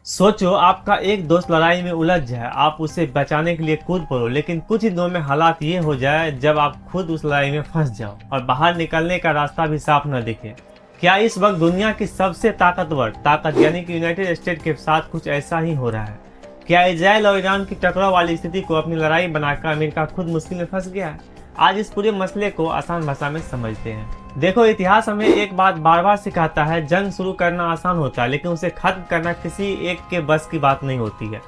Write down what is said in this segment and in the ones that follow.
सोचो आपका एक दोस्त लड़ाई में उलझ जाए, आप उसे बचाने के लिए कूद पड़ो, लेकिन कुछ ही दिनों में हालात ये हो जाए जब आप खुद उस लड़ाई में फंस जाओ और बाहर निकलने का रास्ता भी साफ न दिखे। क्या इस वक्त दुनिया की सबसे ताकतवर ताकत यानी कि यूनाइटेड स्टेट के साथ कुछ ऐसा ही हो रहा है? क्या इजराइल और ईरान की टकराव वाली स्थिति को अपनी लड़ाई बनाकर अमेरिका खुद मुश्किल में फंस गया है? आज इस पूरे मसले को आसान भाषा में समझते हैं। देखो, इतिहास हमें एक बात बार बार सिखाता है, जंग शुरू करना आसान होता है लेकिन उसे खत्म करना किसी एक के बस की बात नहीं होती है।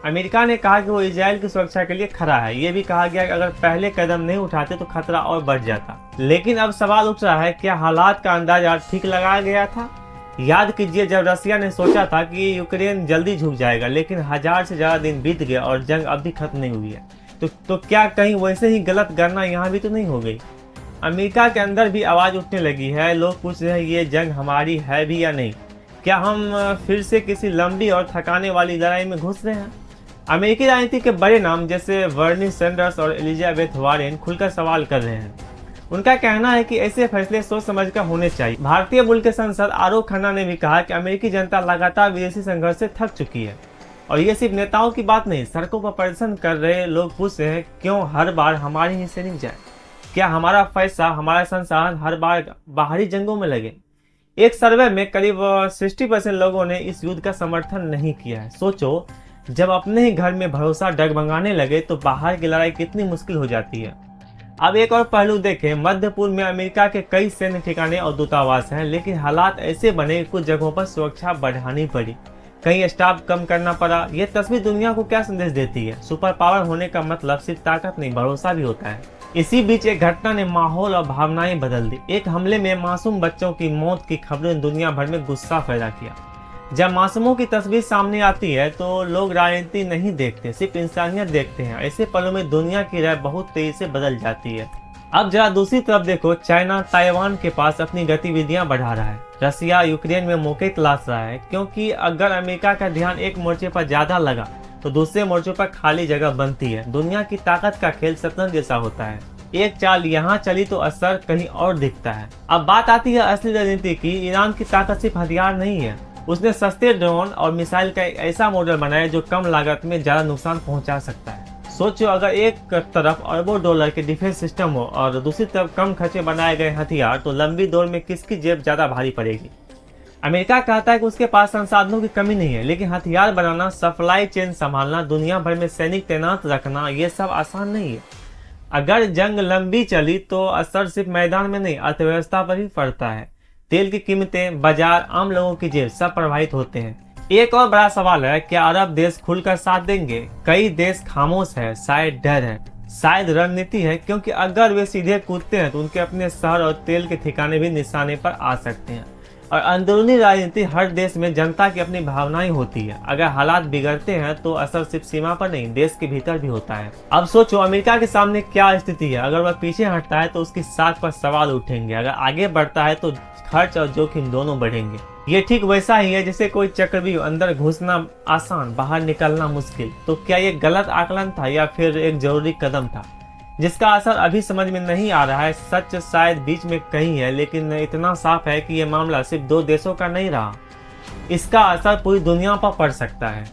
अमेरिका ने कहा कि वो इजराइल की सुरक्षा के लिए खड़ा है। ये भी कहा गया कि अगर पहले कदम नहीं उठाते तो खतरा और बढ़ जाता। लेकिन अब सवाल उठ रहा है, क्या हालात का अंदाजा ठीक लगाया गया था? याद कीजिए, जब रसिया ने सोचा था कि यूक्रेन जल्दी झुक जाएगा, लेकिन 1000 से ज्यादा दिन बीत गए और जंग अब भी खत्म नहीं हुई है। तो क्या कहीं वैसे ही गलत गणना यहाँ भी तो नहीं हो गई? अमेरिका के अंदर भी आवाज उठने लगी है। लोग पूछ रहे हैं, ये जंग हमारी है भी या नहीं? क्या हम फिर से किसी लंबी और थकाने वाली लड़ाई में घुस रहे हैं? अमेरिकी राजनीति के बड़े नाम जैसे बर्नी सैंडर्स और एलिजाबेथ वारेन खुलकर सवाल कर रहे हैं। उनका कहना है कि ऐसे फैसले सोच समझ कर होने चाहिए। भारतीय मूल के सांसद आर खन्ना ने भी कहा कि अमेरिकी जनता लगातार विदेशी संघर्ष से थक चुकी है। और ये सिर्फ नेताओं की बात नहीं, सड़कों पर प्रदर्शन कर रहे लोग पूछ रहे हैं, क्यों हर बार हमारे ही सैनिक जाए? क्या हमारा पैसा, हमारा संसाधन हर बार बाहरी जंगों में लगे? एक सर्वे में करीब 60% लोगों ने इस युद्ध का समर्थन नहीं किया है। सोचो, जब अपने ही घर में भरोसा डगमगाने लगे तो बाहर की लड़ाई कितनी मुश्किल हो जाती है। अब एक और पहलू देखें, मध्य पूर्व में अमेरिका के कई सैन्य ठिकाने और दूतावास हैं, लेकिन हालात ऐसे बने कि कुछ जगहों पर सुरक्षा बढ़ानी पड़ी, कहीं स्टाफ कम करना पड़ा। यह तस्वीर दुनिया को क्या संदेश देती है? सुपर पावर होने का मतलब सिर्फ ताकत नहीं, भरोसा भी होता है। इसी बीच एक घटना ने माहौल और भावनाएं बदल दी। एक हमले में मासूम बच्चों की मौत की खबरों ने दुनिया भर में गुस्सा पैदा किया। जब मासूमों की तस्वीर सामने आती है तो लोग राजनीति नहीं देखते, सिर्फ इंसानियत देखते हैं। ऐसे पलों में दुनिया की राय बहुत तेजी से बदल जाती है। अब जरा दूसरी तरफ देखो, चाइना ताइवान के पास अपनी गतिविधियां बढ़ा रहा है। रसिया यूक्रेन में मौके तलाश रहा है, क्योंकि अगर अमेरिका का ध्यान एक मोर्चे पर ज्यादा लगा तो दूसरे मोर्चों पर खाली जगह बनती है। दुनिया की ताकत का खेल शतरंज जैसा होता है, एक चाल यहाँ चली तो असर कहीं और दिखता है। अब बात आती है असली राजनीति की। ईरान की ताकत सिर्फ हथियार नहीं है, उसने सस्ते ड्रोन और मिसाइल का एक ऐसा मॉडल बनाया जो कम लागत में ज्यादा नुकसान पहुंचा सकता है। सोचो, अगर एक तरफ अरबों डॉलर के डिफेंस सिस्टम हो और दूसरी तरफ कम खर्चे बनाए गए हथियार, तो लंबी दौर में किसकी जेब ज्यादा भारी पड़ेगी? अमेरिका कहता है कि उसके पास संसाधनों की कमी नहीं है, लेकिन हथियार बनाना, सप्लाई चेन संभालना, दुनिया भर में सैनिक तैनात रखना, ये सब आसान नहीं है। अगर जंग लंबी चली तो असर सिर्फ मैदान में नहीं, अर्थव्यवस्था पर भी पड़ता है। तेल की कीमतें, बाजार, आम लोगों की जेब सब प्रभावित होते हैं। एक और बड़ा सवाल है, क्या अरब देश खुलकर साथ देंगे? कई देश खामोश है, शायद डर है, शायद रणनीति है, क्योंकि अगर वे सीधे कूदते हैं तो उनके अपने शहर और तेल के ठिकाने भी निशाने पर आ सकते हैं। और अंदरूनी राजनीति, हर देश में जनता की अपनी भावनाएं होती है। अगर हालात बिगड़ते हैं तो असर सिर्फ सीमा पर नहीं, देश के भीतर भी होता है। अब सोचो, अमेरिका के सामने क्या स्थिति है। अगर वह पीछे हटता है तो उसकी साख पर सवाल उठेंगे, अगर आगे बढ़ता है तो खर्च और जोखिम दोनों बढ़ेंगे। ये ठीक वैसा ही है जैसे कोई चक्रव्यूह, अंदर घुसना आसान, बाहर निकलना मुश्किल। तो क्या ये गलत आकलन था या फिर एक जरूरी कदम था जिसका असर अभी समझ में नहीं आ रहा है? सच शायद बीच में कहीं है, लेकिन इतना साफ है कि ये मामला सिर्फ 2 देशों का नहीं रहा, इसका असर पूरी दुनिया पर पड़ सकता है।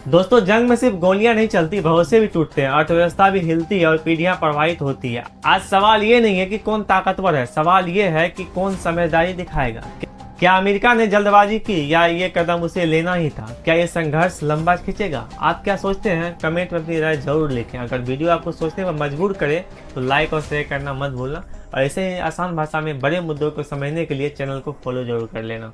दोस्तों, जंग में सिर्फ गोलियां नहीं चलती, भरोसे भी टूटते हैं, अर्थव्यवस्था भी हिलती है और पीढ़ियां प्रभावित होती है। आज सवाल ये नहीं है कि कौन ताकतवर है, सवाल ये है कि कौन समझदारी दिखाएगा। क्या अमेरिका ने जल्दबाजी की या ये कदम उसे लेना ही था? क्या ये संघर्ष लंबा खींचेगा? आप क्या सोचते हैं? कमेंट में अपनी राय जरूर लिखें। अगर वीडियो आपको सोचने पर मजबूर करे तो लाइक और शेयर करना मत भूलना, और ऐसे ही आसान भाषा में बड़े मुद्दों को समझने के लिए चैनल को फॉलो जरूर कर लेना।